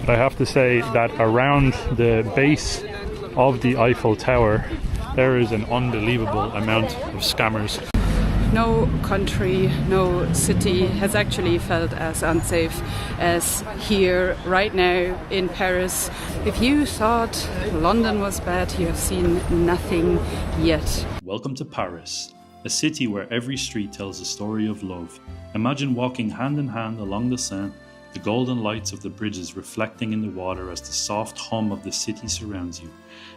But I have to say that around the base of the Eiffel Tower, there is an unbelievable amount of scammers. No country, no city has actually felt as unsafe as here right now in Paris. If you thought London was bad, you have seen nothing yet. Welcome to Paris, a city where every street tells a story of love. Imagine walking hand in hand along the Seine, the golden lights of the bridges reflecting in the water as the soft hum of the city surrounds you.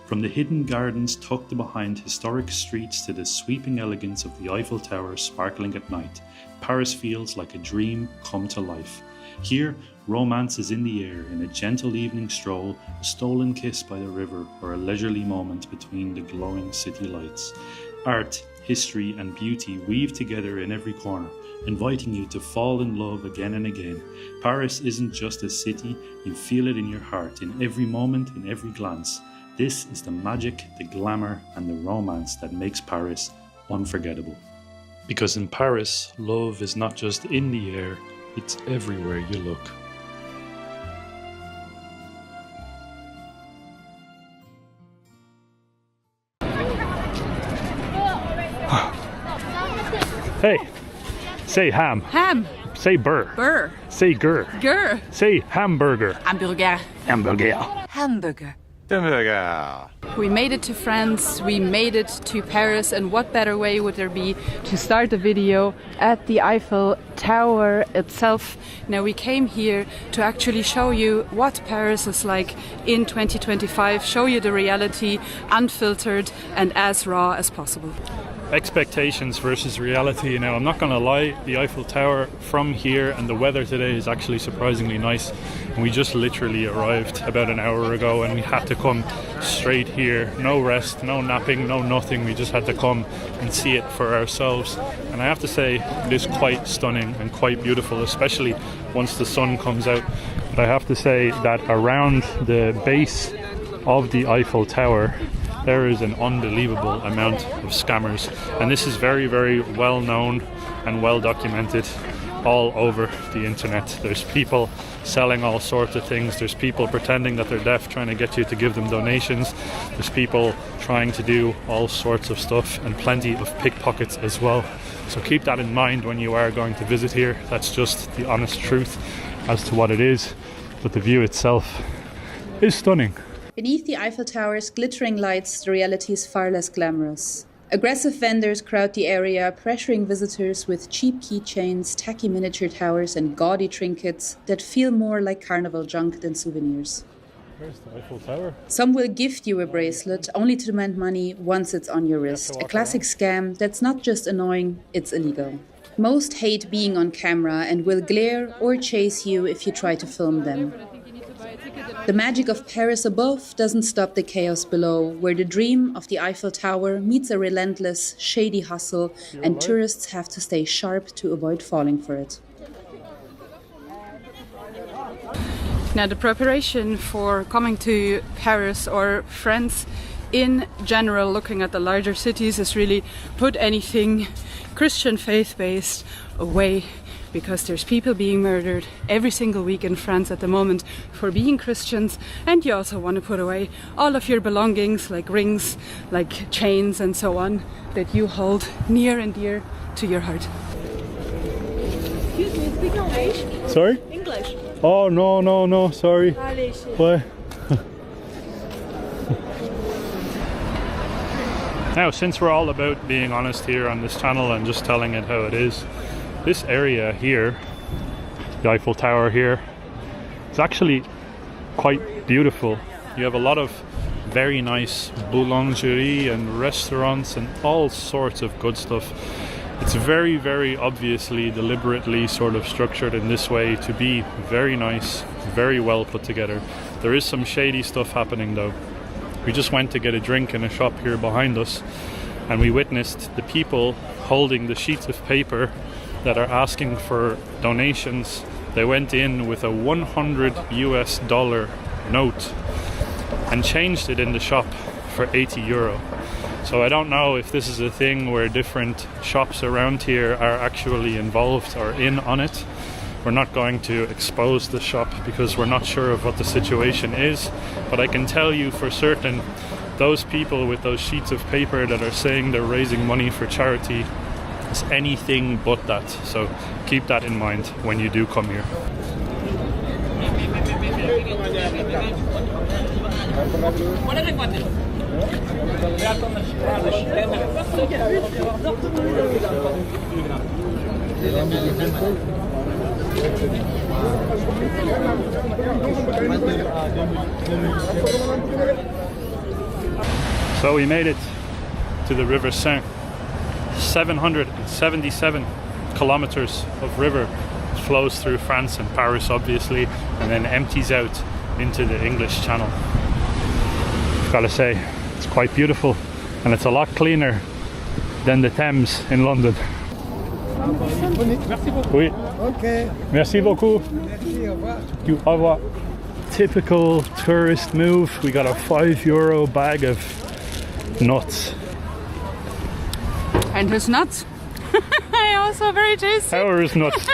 From the hidden gardens tucked behind historic streets to the sweeping elegance of the Eiffel Tower sparkling at night, Paris feels like a dream come to life. Here, romance is in the air in a gentle evening stroll, a stolen kiss by the river, or a leisurely moment between the glowing city lights. Art, history, and beauty weave together in every corner, inviting you to fall in love again and again. Paris isn't just a city, you feel it in your heart, in every moment, in every glance. This is the magic, the glamour, and the romance that makes Paris unforgettable. Because in Paris, love is not just in the air, it's everywhere you look. Hey, say ham. Ham. Say burr. Burr. Say gur. Gur. Say hamburger. Hamburger. Hamburger. Hamburger. Hamburger. We made it to France, we made it to Paris, and what better way would there be to start the video at the Eiffel Tower itself. Now we came here to actually show you what Paris is like in 2025, show you the reality, unfiltered and as raw as possible. Expectations versus reality. Now, I'm not going to lie, the Eiffel Tower from here and the weather today is actually surprisingly nice. And we just literally arrived about an hour ago and we had to come straight here. No rest, no napping, no nothing. We just had to come and see it for ourselves. And I have to say, it is quite stunning and quite beautiful, especially once the sun comes out. But I have to say that around the base of the Eiffel Tower, there is an unbelievable amount of scammers, and this is very, very well known and well documented all over the internet. There's people selling all sorts of things. There's people pretending that they're deaf, trying to get you to give them donations. There's people trying to do all sorts of stuff, and plenty of pickpockets as well. So keep that in mind when you are going to visit here. That's just the honest truth as to what it is, but the view itself is stunning. Beneath the Eiffel Tower's glittering lights, the reality is far less glamorous. Aggressive vendors crowd the area, pressuring visitors with cheap keychains, tacky miniature towers, and gaudy trinkets that feel more like carnival junk than souvenirs. Where's the Eiffel Tower? Some will gift you a bracelet, only to demand money once it's on your wrist. A classic scam that's not just annoying, it's illegal. Most hate being on camera and will glare or chase you if you try to film them. The magic of Paris above doesn't stop the chaos below, where the dream of the Eiffel Tower meets a relentless, shady hustle, and tourists have to stay sharp to avoid falling for it. Now, the preparation for coming to Paris or France in general, looking at the larger cities, is really put anything Christian faith-based away, because there's people being murdered every single week in France at the moment for being Christians, and you also want to put away all of your belongings, like rings, like chains and so on, that you hold near and dear to your heart. Excuse me, speak English? Sorry? English. Oh, no, sorry. Why? Now, since we're all about being honest here on this channel and just telling it how it is, this area here, the Eiffel Tower here, is actually quite beautiful. You have a lot of very nice boulangerie and restaurants and all sorts of good stuff. It's very, very obviously deliberately sort of structured in this way to be very nice, very well put together. There is some shady stuff happening though. We just went to get a drink in a shop here behind us, and we witnessed the people holding the sheets of paper that are asking for donations. They went in with a $100 note and changed it in the shop for €80. So I don't know if this is a thing where different shops around here are actually involved or in on it, We're not going to expose the shop because we're not sure of what the situation is, but I can tell you for certain those people with those sheets of paper that are saying they're raising money for charity is anything but that. So keep that in mind when you do come here. So we made it to the River Seine. 777 kilometers of river flows through France and Paris, obviously, and then empties out into the English Channel. I've got to say, it's quite beautiful, and it's a lot cleaner than the Thames in London. Oui. Okay. Merci beaucoup. Merci, au revoir. Au revoir. Typical tourist move. We got a €5 bag of nuts. And his nuts. Also very tasty. How are his nuts?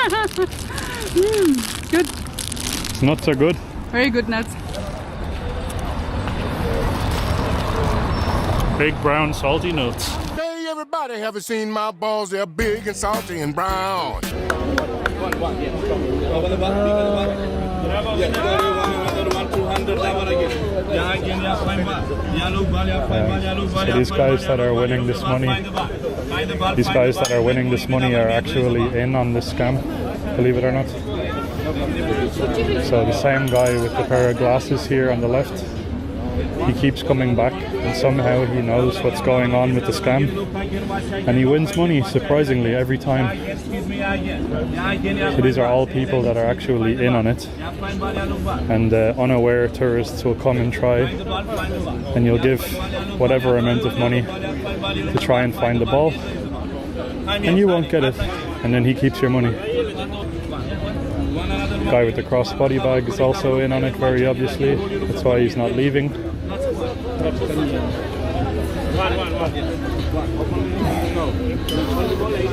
Good. His nuts are good. Very good nuts. Big brown salty nuts. Hey everybody, have you seen my balls? They're big and salty and brown. So these guys that are winning this money, are actually in on this scam, believe it or not. So the same guy with the pair of glasses here on the left, he keeps coming back, and somehow he knows what's going on with the scam, and he wins money surprisingly every time. So these are all people that are actually in on it, and unaware tourists will come and try, and you'll give whatever amount of money to try and find the ball, and you won't get it, and then he keeps your money. The guy with the crossbody bag is also in on it, very obviously. That's why he's not leaving.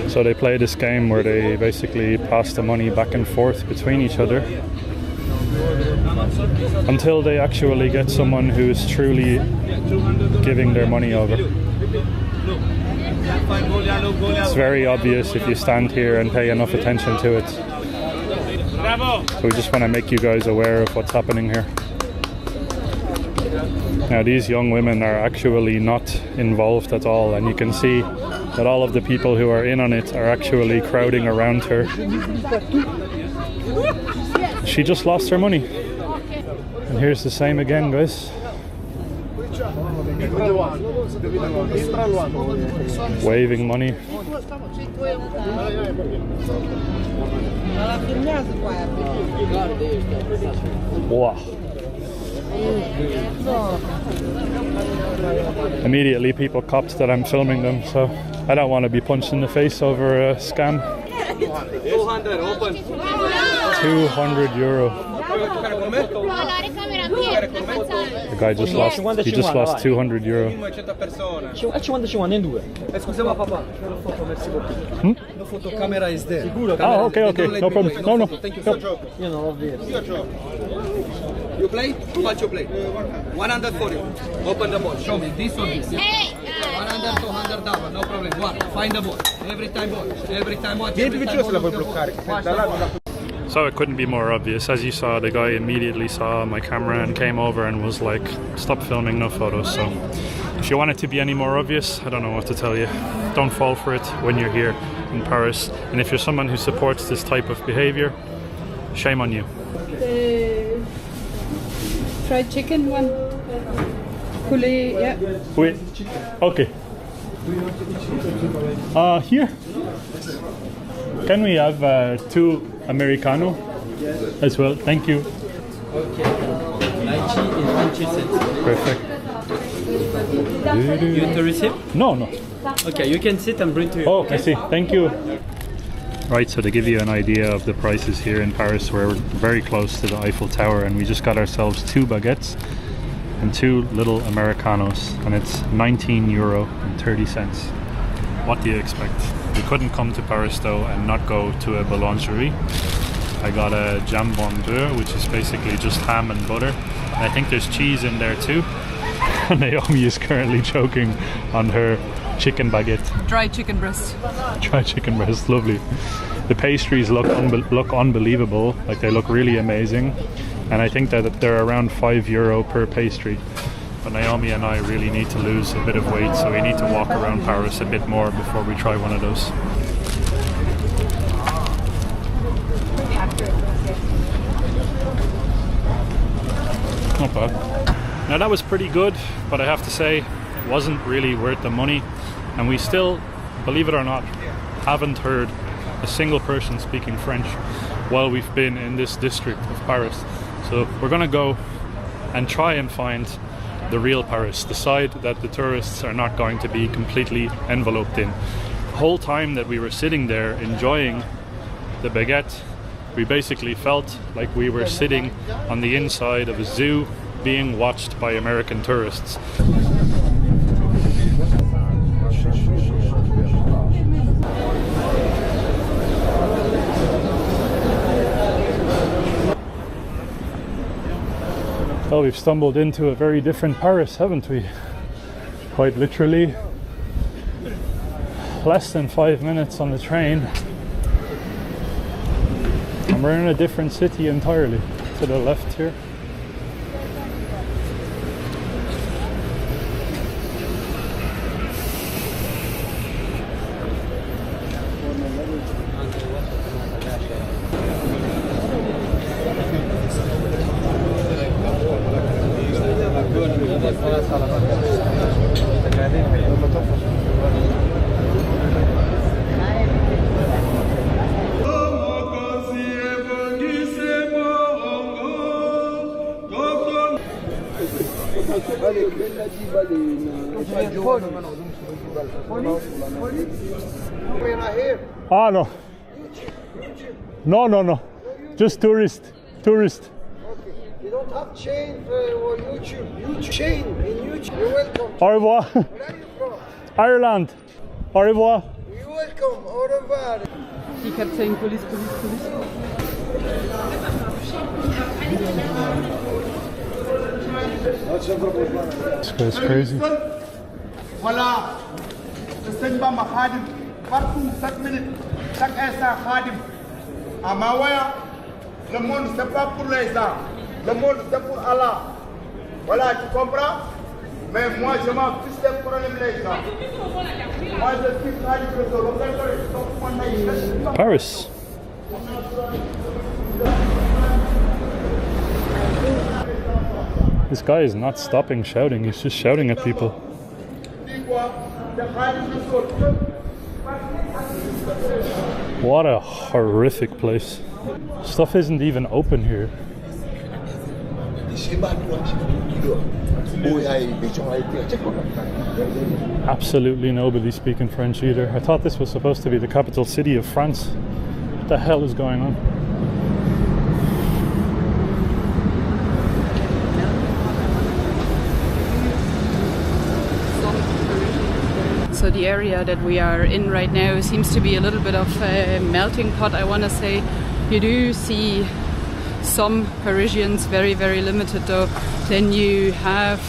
So they play this game where they basically pass the money back and forth between each other until they actually get someone who's truly giving their money over. It's very obvious if you stand here and pay enough attention to it. So we just want to make you guys aware of what's happening here. Now these young women are actually not involved at all, and you can see that all of the people who are in on it are actually crowding around her. She just lost her money. And here's the same again, guys. Waving money. Wow. Immediately people copped that I'm filming them, so I don't want to be punched in the face over a scam. 200 euro. The guy just lost 200 euro. Camera is there. Oh, okay, no problem. No. You play? How much you play? 100 for you. Open the ball. Show me this or this. 100, 200 double. No problem. What? Find the ball. Every time ball. Every time what? Every time So it couldn't be more obvious. As you saw, the guy immediately saw my camera and came over and was like, stop filming, no photos. So if you want it to be any more obvious, I don't know what to tell you. Don't fall for it when you're here in Paris. And if you're someone who supports this type of behavior, shame on you. Fried chicken one. Poulet, yeah. Wait, okay. Here, can we have 2 Americano as well? Thank you. Okay. Lychee is 20 cents. Perfect. You want to receive? No. Okay, you can sit and bring to you. Oh, I see. Thank you. Right, so to give you an idea of the prices here in Paris, we're very close to the Eiffel Tower, and we just got ourselves 2 baguettes and 2 little Americanos, and it's €19.30. What do you expect? We couldn't come to Paris though and not go to a boulangerie. I got a jambon beurre, which is basically just ham and butter. I think there's cheese in there too. Naomi is currently choking on her chicken baguette. Dry chicken breast. Dry chicken breast, lovely. The pastries look unbelievable, like they look really amazing. And I think that they're around €5 per pastry. But Naomi and I really need to lose a bit of weight, so we need to walk around Paris a bit more before we try one of those. Not bad. Now that was pretty good, but I have to say it wasn't really worth the money, and we still, believe it or not, haven't heard a single person speaking French while we've been in this district of Paris. So we're gonna go and try and find the real Paris, the side that the tourists are not going to be completely enveloped in. The whole time that we were sitting there enjoying the baguette, we basically felt like we were sitting on the inside of a zoo being watched by American tourists. Well, we've stumbled into a very different Paris, haven't we? Quite literally. Less than 5 minutes on the train. And we're in a different city entirely. To the left here. Ah, no. No. Just tourist. Okay. You don't have chain or YouTube. YouTube chain in YouTube. You're welcome. Au revoir. Where are you from? Ireland. Au revoir. You're welcome. Au revoir. He kept saying police. It's crazy. Voilà. Je sais pas ma khadim. Partout, 7 minutes. Chaque instant, khadim. À Mawaya, le monde, c'est pas pour les gens. Le monde, c'est pour Allah. Voilà, tu comprends? Mais moi, je m'en fiche des problèmes les gens. Moi, je suis khadim de Paris. This guy is not stopping shouting, he's just shouting at people. What a horrific place. Stuff isn't even open here. Absolutely nobody speaking French either. I thought this was supposed to be the capital city of France. What the hell is going on? So the area that we are in right now seems to be a little bit of a melting pot, I want to say. You do see some Parisians, very, very limited though. Then you have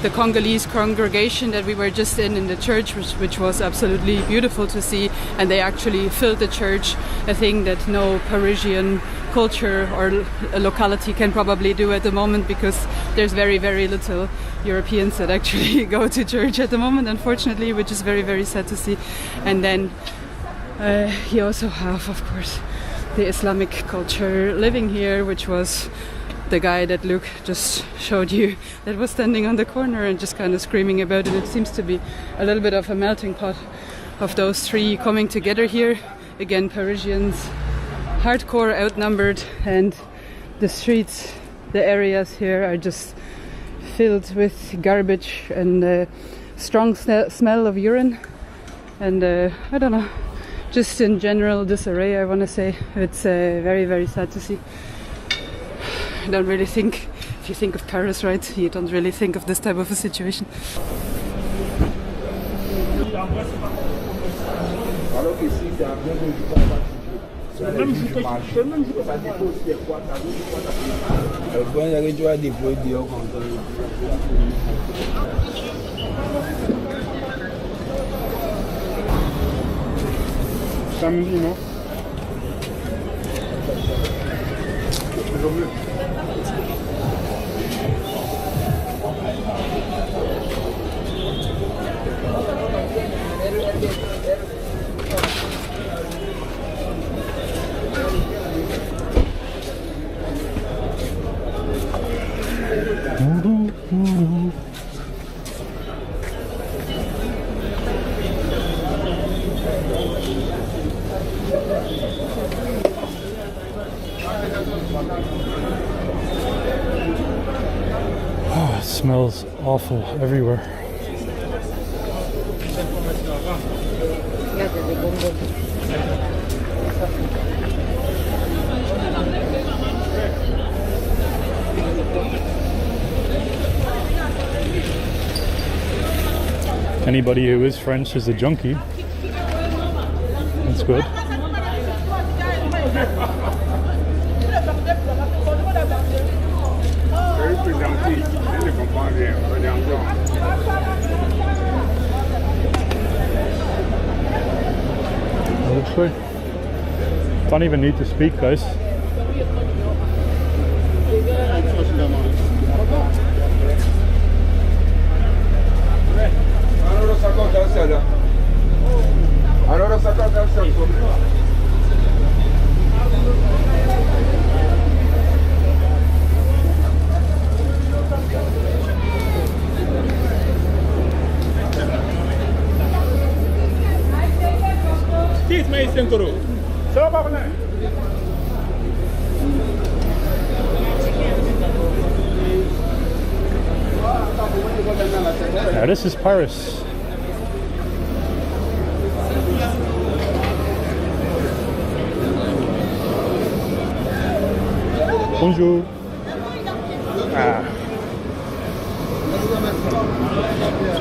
the Congolese congregation that we were just in the church, which was absolutely beautiful to see, and they actually filled the church, a thing that no Parisian culture or a locality can probably do at the moment, because there's very, very little Europeans that actually go to church at the moment, unfortunately, which is very, very sad to see. And then you also have, of course, the Islamic culture living here, which was the guy that Luke just showed you that was standing on the corner and just kind of screaming about it. It seems to be a little bit of a melting pot of those three coming together here. Again, Parisians, hardcore outnumbered, and the streets, the areas here are just filled with garbage and strong smell of urine. And I don't know, just in general disarray, I want to say. It's very, very sad to see. I don't really think, if you think of Paris, right, you don't really think of this type of a situation. Samedi, non? Oh, it smells awful everywhere. Anybody who is French is a junkie. That's good. Honestly, don't even need to speak, guys. Now this is Paris. Bonjour.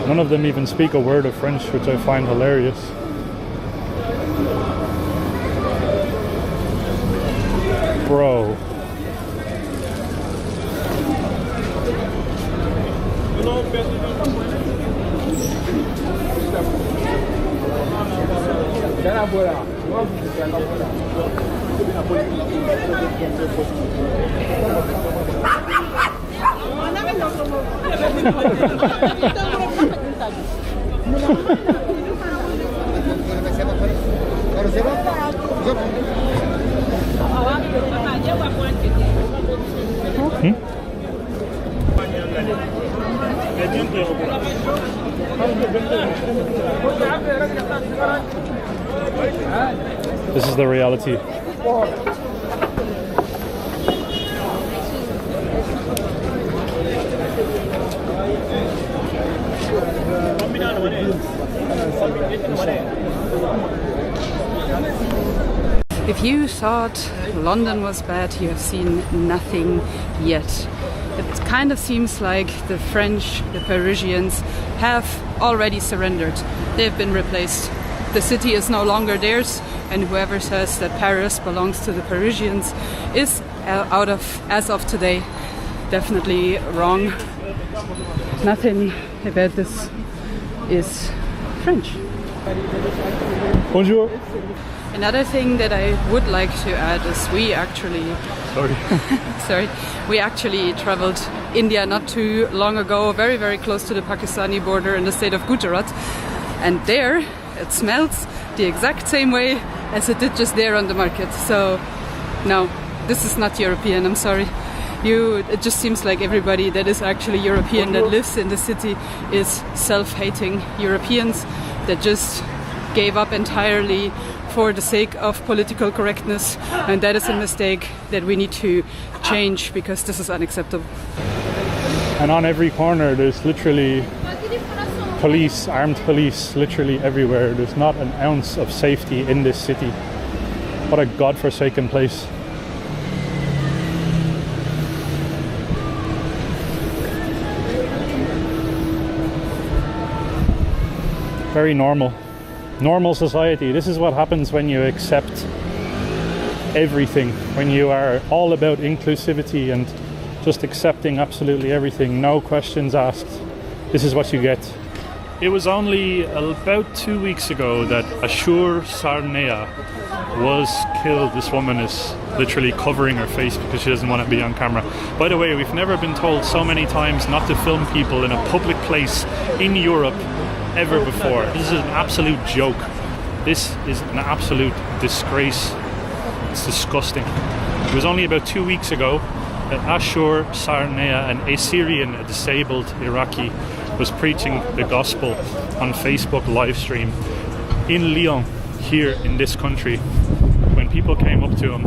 None of them even speak a word of French, which I find hilarious. Bro. This is the reality. If you thought London was bad, you have seen nothing yet. It kind of seems like the French, the Parisians, have already surrendered. They've been replaced. The city is no longer theirs, and whoever says that Paris belongs to the Parisians is as of today, definitely wrong. Nothing about this is French. Bonjour. Another thing that I would like to add is we actually traveled India not too long ago, very, very close to the Pakistani border in the state of Gujarat. And there it smells the exact same way as it did just there on the market. So no, this is not European, I'm sorry. It just seems like everybody that is actually European that lives in the city is self-hating Europeans that just gave up entirely for the sake of political correctness, and that is a mistake that we need to change because this is unacceptable. And on every corner there's literally police, armed police, literally everywhere. There's not an ounce of safety in this city. What a godforsaken place. Very normal. Normal society. This is what happens when you accept everything, when you are all about inclusivity and just accepting absolutely everything, no questions asked, this is what you get. It was only about 2 weeks ago that Ashur Sarnea was killed. This woman is literally covering her face because she doesn't want to be on camera. By the way, we've never been told so many times not to film people in a public place in Europe ever before. This is an absolute joke. This is an absolute disgrace. It's disgusting. It was only about 2 weeks ago that Ashur Sarnea, an Assyrian, a disabled Iraqi, was preaching the gospel on Facebook live stream in Lyon, here in this country, when people came up to him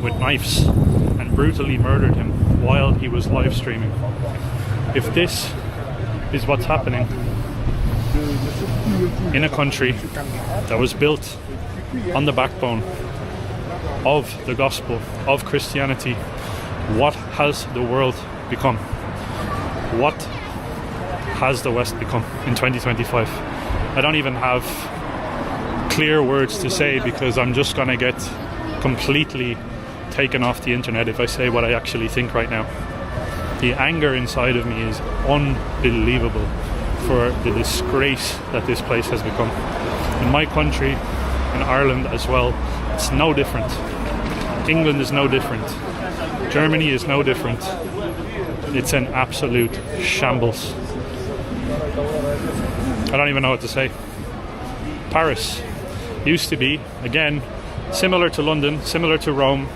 with knives and brutally murdered him while he was live streaming. If this is what's happening in a country that was built on the backbone of the gospel, of Christianity, what has the world become? What has the West become in 2025? I don't even have clear words to say because I'm just gonna get completely taken off the internet if I say what I actually think right now. The anger inside of me is unbelievable for the disgrace that this place has become. In my country, in Ireland as well, it's no different. England is no different. Germany is no different. It's an absolute shambles. I don't even know what to say. Paris used to be, again, similar to London, similar to Rome,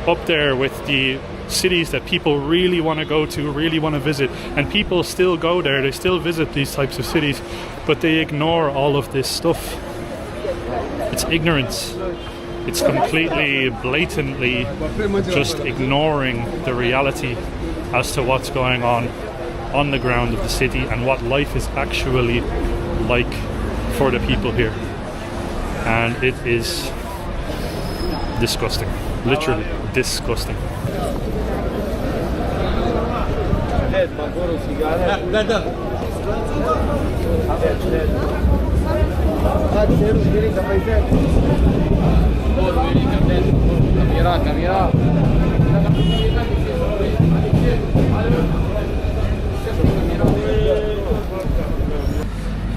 up there with the cities that people really want to go to, really want to visit, and people still go there, they still visit these types of cities, but they ignore all of this stuff. It's ignorance. It's completely, blatantly just ignoring the reality as to what's going on the ground of the city and what life is actually like for the people here. And it is disgusting, literally disgusting.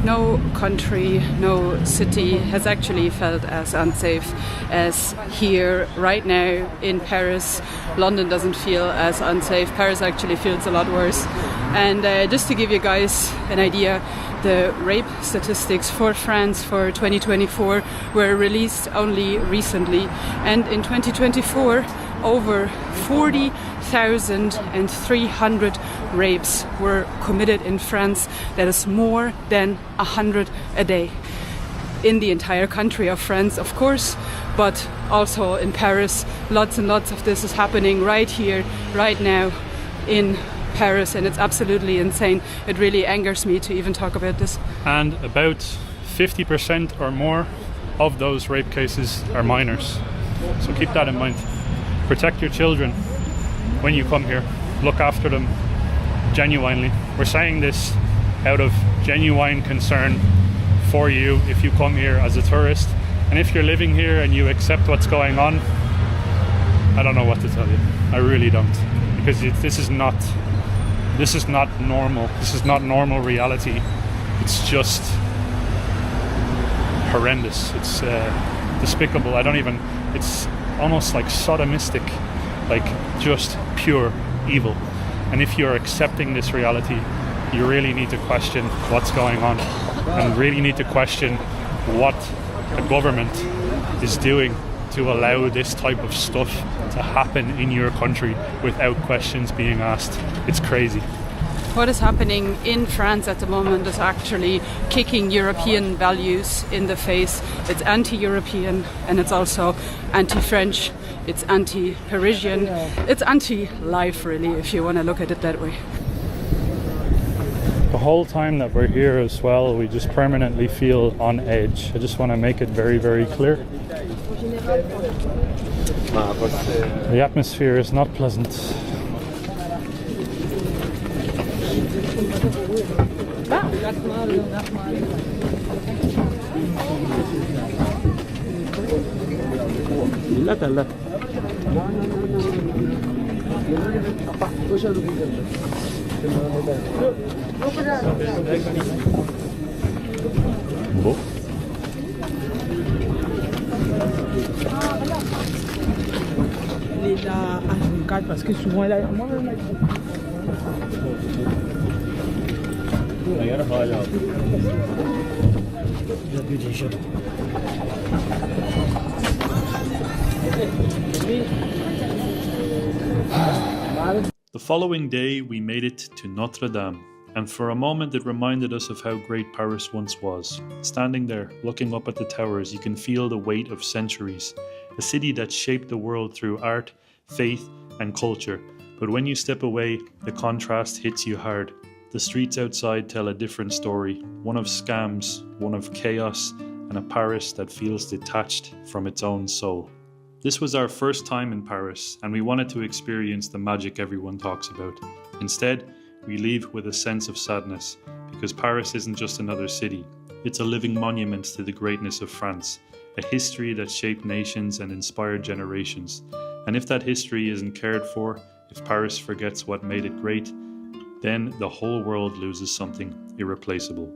No country, no city has actually felt as unsafe as here right now in Paris. London doesn't feel as unsafe. Paris actually feels a lot worse. And just to give you guys an idea, the rape statistics for France for 2024 were released only recently. And in 2024, over 40,300 rapes were committed in France. That is more than 100 a day. In the entire country of France, of course, but also in Paris. Lots and lots of this is happening right here, right now in Paris, and it's absolutely insane. It really angers me to even talk about this. And about 50% or more of those rape cases are minors. So keep that in mind. Protect your children when you come here. Look after them genuinely. We're saying this out of genuine concern for you if you come here as a tourist. And if you're living here and you accept what's going on, I don't know what to tell you. I really don't. Because this is not normal. This is not normal reality. It's just horrendous. It's despicable. It's almost like sodomistic, like just pure evil. And if you're accepting this reality, you really need to question what's going on and really need to question what the government is doing to allow this type of stuff to happen in your country without questions being asked. It's crazy. What is happening in France at the moment is actually kicking European values in the face. It's anti-European and it's also anti-French. It's anti-Parisian. It's anti-life, really, if you want to look at it that way. The whole time that we're here as well, we just permanently feel on edge. I just want to make it very, very clear. The atmosphere is not pleasant. Bon. Il est là H24 parce que souvent il est là. Moi, The following day, we made it to Notre Dame, and for a moment it reminded us of how great Paris once was. Standing there, looking up at the towers, you can feel the weight of centuries. A city that shaped the world through art, faith, and culture. But when you step away, the contrast hits you hard. The streets outside tell a different story, one of scams, one of chaos, and a Paris that feels detached from its own soul. This was our first time in Paris, and we wanted to experience the magic everyone talks about. Instead, we leave with a sense of sadness, because Paris isn't just another city. It's a living monument to the greatness of France, a history that shaped nations and inspired generations. And if that history isn't cared for, if Paris forgets what made it great, then the whole world loses something irreplaceable.